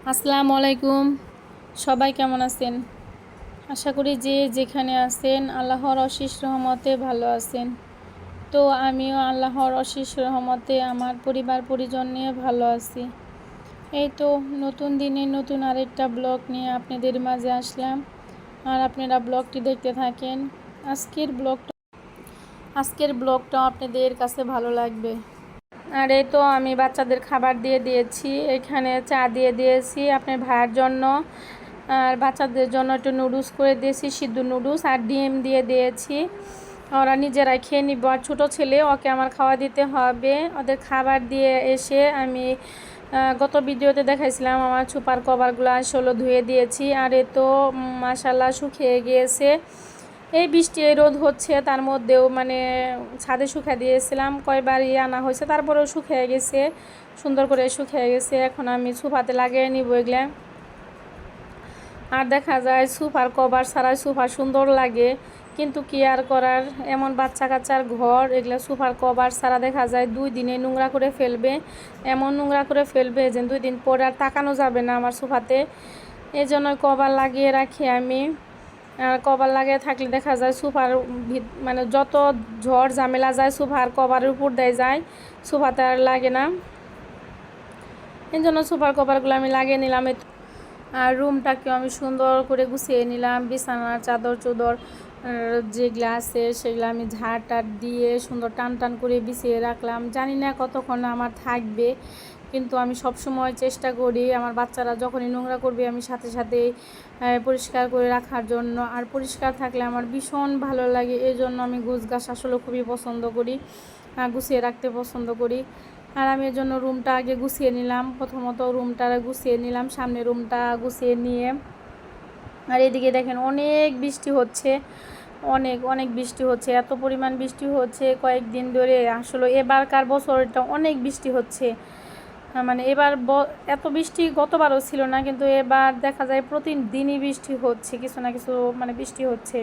আসসালামু আলাইকুম। সবাই কেমন আছেন? আশা করি যে যেখানে আছেন আল্লাহর অশেষ রহমতে ভালো আছেন। তো আমিও আল্লাহর অশেষ রহমতে আমার পরিবার পরিজন নিয়ে ভালো আছি। এই তো নতুন দিনে নতুন আরেকটা ব্লগ নিয়ে আপনাদের মাঝে আসলাম। আর আপনারা ব্লগটি দেখতে থাকেন। আজকের ব্লগটা আপনাদের কাছে ভালো লাগবে। আর এই তো আমি বাচ্চাদের খাবার দিয়ে দিয়েছি, এখানে চা দিয়ে দিয়েছি আপনার ভাইয়ের জন্য, আর বাচ্চাদের জন্য একটু নুডলস করে দিয়েছি, সিদ্ধ নুডলস আর ডিম দিয়ে দিয়েছি। ওরা নিজেরাই খেয়ে নিব। আর ছোটো ছেলে, ওকে আমার খাওয়া দিতে হবে। ওদের খাবার দিয়ে এসে আমি গত ভিডিওতে দেখাইছিলাম আমার সুপার কভারগুলো আসলে ধুয়ে দিয়েছি। আর এ তো মাশাল্লাহ শুকিয়ে গিয়েছে। এই বৃষ্টি এই রোদ হচ্ছে, তার মধ্যেও মানে ছাদে শুকিয়ে দিয়েছিলাম, কয়বারই আনা হয়েছে, তারপরেও শুকিয়ে গেছে, সুন্দর করে শুকিয়ে গেছে। এখন আমি সোফাতে লাগিয়ে নিব এগুলা। আর দেখা যায় সোফার কভার ছাড়া সোফা সুন্দর লাগে, কিন্তু কি আর করার, এমন বাচ্চা কাচ্চার ঘর, এগুলা সোফার কভার ছাড়া দেখা যায় 2 দিনে নোংরা করে ফেলবে। এমন নোংরা করে ফেলবে যে 2 দিন পরে আর তাকানো যাবে না আমার সোফাতে। এই জন্য কভার লাগিয়ে রাখি আমি। আর কভার লাগিয়ে থাকলে দেখা যায় সোফার মানে যত ঝড় ঝামেলা যায় সোফার কভারের উপর দিয়ে যায়, সোফাতে আর লাগে না। এই জন্য সোফার কভারগুলো আমি লাগিয়ে নিলাম। আর রুমটাকেও আমি সুন্দর করে গুছিয়ে নিলাম, বিছানার চাদর চুদর যেগুলো আছে সেগুলো আমি ঝাড় টাড় দিয়ে সুন্দর টান টান করে বিছিয়ে রাখলাম। জানি না কতক্ষণ আমার থাকবে, কিন্তু আমি সব সময় চেষ্টা করি আমার বাচ্চারা যখনই নোংরা করবে আমি সাথে সাথে পরিষ্কার করে রাখার জন্য। আর পরিষ্কার থাকলে আমার ভীষণ ভালো লাগে, এই জন্য আমি গুছগাছ আসলে খুবই পছন্দ করি, গুছিয়ে রাখতে পছন্দ করি। আর আমি এর জন্য রুমটা আগে গুছিয়ে নিলাম, প্রথমত রুমটা গুছিয়ে নিলাম, সামনে রুমটা গুছিয়ে নিয়ে। আর এদিকে দেখেন অনেক বৃষ্টি হচ্ছে, অনেক অনেক বৃষ্টি হচ্ছে, এত পরিমাণ বৃষ্টি হচ্ছে কয়েকদিন ধরে। আসলে এবারকার বছরটা অনেক বৃষ্টি হচ্ছে, মানে এবার এত বৃষ্টি গতবারও ছিল না, কিন্তু এবার দেখা যায় প্রতিদিনই বৃষ্টি হচ্ছে, কিছু না কিছু মানে বৃষ্টি হচ্ছে।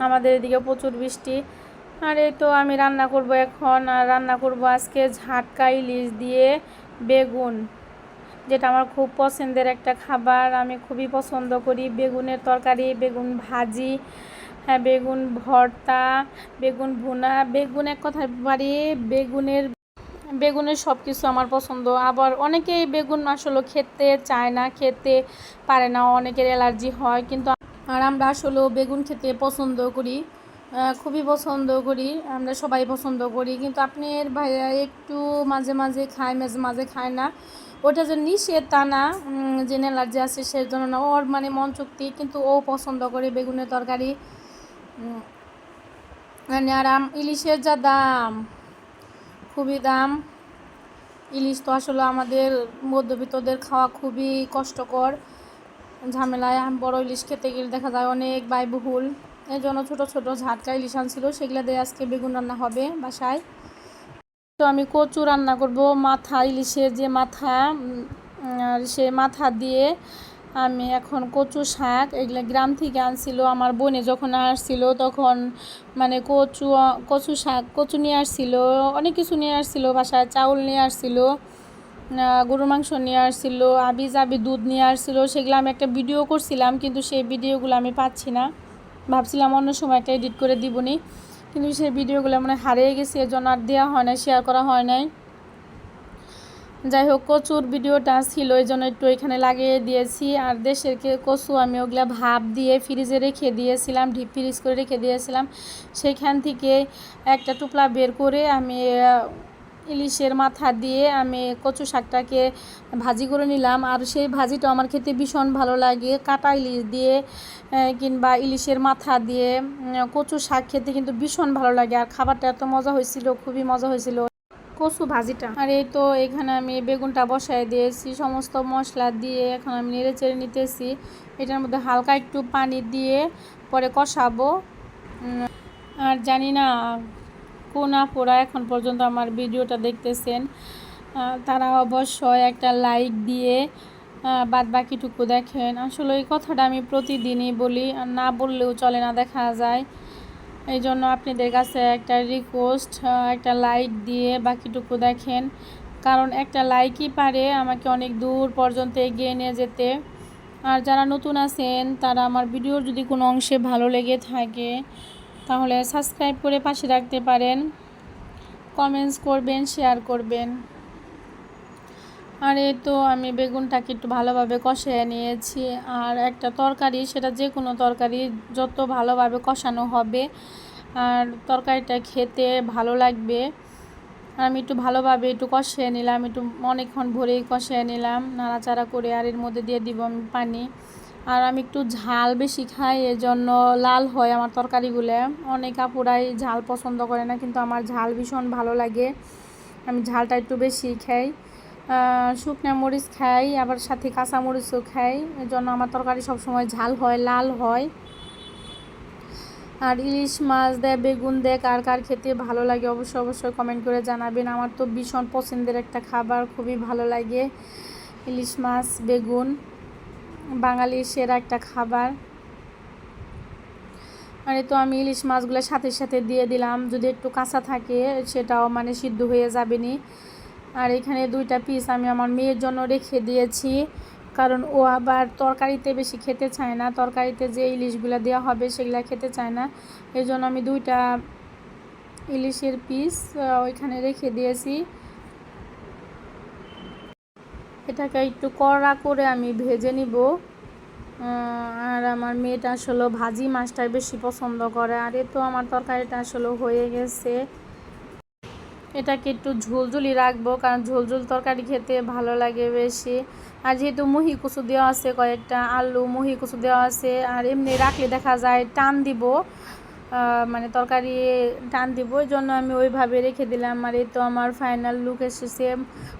আমাদের এদিকে প্রচুর বৃষ্টি। আর এই তো আমি রান্না করব এখন, আর রান্না করব আজকে ঝাটকা ইলিশ দিয়ে বেগুন, যেটা আমার খুব পছন্দের একটা খাবার, আমি খুবই পছন্দ করি। বেগুনের তরকারি, বেগুন ভাজি, হ্যাঁ বেগুন ভর্তা, বেগুন ভুনা, বেগুন এক কথায় বাড়ি বেগুনের সব কিছু আমার পছন্দ। আবার অনেকেই বেগুন আসলে খেতে চায় না, খেতে পারে না, অনেকের অ্যালার্জি হয়, কিন্তু আর আমরা আসলেও বেগুন খেতে পছন্দ করি, খুবই পছন্দ করি, আমরা সবাই পছন্দ করি। কিন্তু আপনার ভাইয়া একটু মাঝে মাঝে খায়, মাঝে মাঝে খায় না। ওটা যে নিষেধ তা না, যে অ্যালার্জি আছে সেজন্য না, ওর মানে মন চুক্তি, কিন্তু ও পছন্দ করে বেগুনের তরকারি। আর ইলিশের যা দাম, খুবই দাম। ইলিশ তো আসলে আমাদের মধ্যবিত্তদের খাওয়া খুবই কষ্টকর, ঝামেলায়। বড় ইলিশ খেতে গেলে দেখা যায় অনেক ব্যয়বহুল। এই জন্য ছোটো ছোটো ঝাটকা ইলিশ আনছিল, সেগুলো দিয়ে আজকে বেগুন রান্না হবে বাসায়। তো আমি কচু রান্না করব, মাথা, ইলিশের যে মাথা, আর সে মাথা দিয়ে আমি এখন কচু শাক, এগুলো গ্রাম থেকে আনছিল আমার বোনে, যখন আসছিল তখন মানে কচু শাক, কচু নিয়ে আসছিল, অনেক কিছু নিয়ে আসছিল বাসায়, চাউল নিয়ে আসছিল, গরুর মাংস নিয়ে আসছিল, আবি জাবি দুধ নিয়ে আসছিল। সেগুলো আমি একটা ভিডিও করছিলাম, কিন্তু সেই ভিডিওগুলো আমি পাচ্ছি না, ভাবছিলাম অন্য সময় একটা এডিট করে দিবনি, কিন্তু সেই ভিডিওগুলো মানে হারিয়ে গেছে, এজন্য আর দেওয়া হয় নাই, শেয়ার করা হয় নাই। যাই হোক, কচুর ভিডিওটা ছিল এই জন্য একটু এখানে লাগিয়ে দিয়েছি। আর দেশের কচু আমি ওগুলা ভাপ দিয়ে ফ্রিজে রেখে দিয়েছিলাম, ডিপ ফ্রিজ করে রেখে দিয়েছিলাম, সেইখান থেকে একটা টুকরা বের করে আমি ইলিশের মাথা দিয়ে আমি কচু শাকটাকে ভাজি করে নিলাম। আর সেই ভাজিটা আমার খেতে ভীষণ ভালো লাগে, কাটা ইলিশ দিয়ে কিংবা ইলিশের মাথা দিয়ে কচু শাক খেতে কিন্তু ভীষণ ভালো লাগে। আর খাবারটা এত মজা হয়েছিল, খুবই মজা হয়েছিল কচু ভাজিটা। আর এই তো এখানে আমি বেগুনটা বসায় দিয়েছি, সমস্ত মশলা দিয়ে এখন আমি নেড়ে চেড়ে নিতেছি। এটার মধ্যে হালকা একটু পানি দিয়ে পরে কষাবো। আর জানি না কোন আপুরা এখন পর্যন্ত আমার ভিডিওটা দেখতেছেন, তারা অবশ্যই একটা লাইক দিয়ে বাদ বাকিটুকু দেখেন। আসলে এই কথাটা আমি প্রতিদিনই বলি, আর না বললেও চলে না দেখা যায়। এই জন্য আপনাদের কাছে একটা রিকোয়েস্ট, একটা লাইক দিয়ে বাকিটুকু দেখেন, কারণ একটা লাইকই পারে আমাকে অনেক দূর পর্যন্ত এগিয়ে নিয়ে যেতে। আর যারা নতুন আছেন তারা আমার ভিডিওর যদি কোনো অংশে ভালো লেগে থাকে তাহলে সাবস্ক্রাইব করে পাশে রাখতে পারেন, কমেন্টস করবেন, শেয়ার করবেন। আর এই তো আমি বেগুনটাকে একটু ভালোভাবে কষিয়ে নিয়েছি। আর একটা তরকারি, সেটা যে কোনো তরকারি যত ভালোভাবে কষানো হবে আর তরকারিটা খেতে ভালো লাগবে। আমি একটু ভালোভাবে একটু কষিয়ে নিলাম, একটু অনেকক্ষণ ভরেই কষিয়ে নিলাম নাড়াচাড়া করে। আর এর মধ্যে দিয়ে দিব আমি পানি। আর আমি একটু ঝাল বেশি খাই, এজন্য লাল হয় আমার তরকারিগুলো। অনেক আপুরাই ঝাল পছন্দ করে না, কিন্তু আমার ঝাল ভীষণ ভালো লাগে, আমি ঝালটা একটু বেশি খাই। শুকনো মরিচ খাই, আবার সাথে কাঁচা মরিচও খাই, এজন্য আমার তরকারি সবসময় ঝাল হয়, লাল হয়। আর ইলিশ মাছ দেয় বেগুন দেয় কার কার খেতে ভালো লাগে অবশ্যই অবশ্যই কমেন্ট করে জানাবেন। আমার তো ভীষণ পছন্দের একটা খাবার, খুবই ভালো লাগে ইলিশ মাছ বেগুন, বাঙালির সেরা একটা খাবার। আর তো আমি ইলিশ মাছগুলো সাথে সাথে দিয়ে দিলাম, যদি একটু কাঁচা থাকে সেটাও মানে সিদ্ধ হয়ে যাবে নি। আর এখানে 2টা পিস আমি আমার মেয়ের জন্য রেখে দিয়েছি, কারণ ও আবার তরকারিতে বেশি খেতে চায় না, তরকারিতে যে ইলিশগুলো দেওয়া হবে সেগুলো খেতে চায় না। এই জন্য আমি 2টা ইলিশের পিস ওইখানে রেখে দিয়েছি। এটাকে একটু কড়া করে আমি ভেজে নিব। আর আমার মেয়েটা আসলে ভাজি মাছটাই বেশি পছন্দ করে। আর তো আমার তরকারিটা আসলে হয়ে গেছে। এটাকে একটু ঝোলঝুলি রাখবো, কারণ ঝোলঝুল তরকারি খেতে ভালো লাগে বেশি। আর যেহেতু মুহি কুচু দেওয়া আছে, কয়েকটা আলু মুহি কুচু দেওয়া আছে, আর এমনি রাখলে দেখা যায় টান দিব, মানে তরকারি টান দিব, ওই জন্য আমি ওইভাবে রেখে দিলাম। আর এই তো আমার ফাইনাল লুক এসেছে,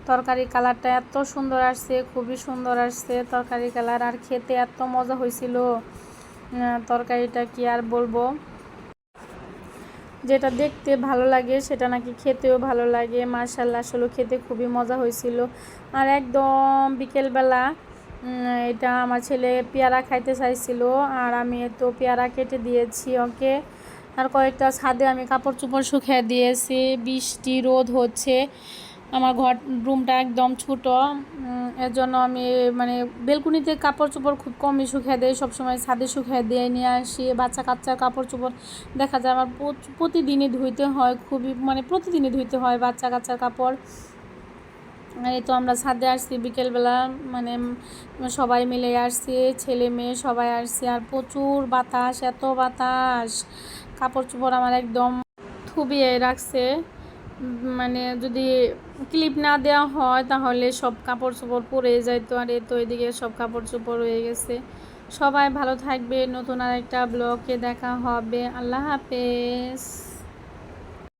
তরকারি কালারটা এত সুন্দর আসছে, খুবই সুন্দর আসছে তরকারি কালার। আর খেতে এত মজা হয়েছিল তরকারিটা, কি আর বলবো। যেটা দেখতে ভালো লাগে সেটা নাকি খেতেও ভালো লাগে, মাশাআল্লাহ আসলে খেতে খুবই মজা হয়েছিল। আর একদম বিকেলবেলা এটা আমার ছেলে পেয়ারা খাইতে চাইছিল, আর আমি তো পেয়ারা কেটে দিয়েছি ওকে। আর কয়েকটা ছাদে আমি কাপড় চোপড় শুকিয়ে দিয়েছি, বৃষ্টি রোদ হচ্ছে, আমার রুমটা একদম ছোটো, এর জন্য আমি মানে বেলকুনিতে কাপড় চোপড় খুব কমই শুকিয়ে দেয়, সবসময় ছাদে শুকিয়ে দিয়ে নিয়ে আসি। বাচ্চা কাচ্চার কাপড় চোপড় দেখা যায় আমার প্রতিদিনই ধুইতে হয়, খুবই মানে প্রতিদিনই ধুইতে হয় বাচ্চা কাচ্চার কাপড়। এই তো আমরা ছাদে আসছি বিকেলবেলা, মানে সবাই মিলে আসছি, ছেলে মেয়ে সবাই আসছি। আর প্রচুর বাতাস, এত বাতাস, কাপড় চোপড় আমার একদম থুবিয়ে রাখছে। মানে যদি ক্লিপ না দেওয়া হয় তাহলে সব কাপড় চোপড় পরে যাইতো। আর এই তো এদিকে সব কাপড় চোপড় হয়ে গেছে। সবাই ভালো থাকবে, নতুন আরেকটা ব্লগে দেখা হবে। আল্লাহ হাফেজ।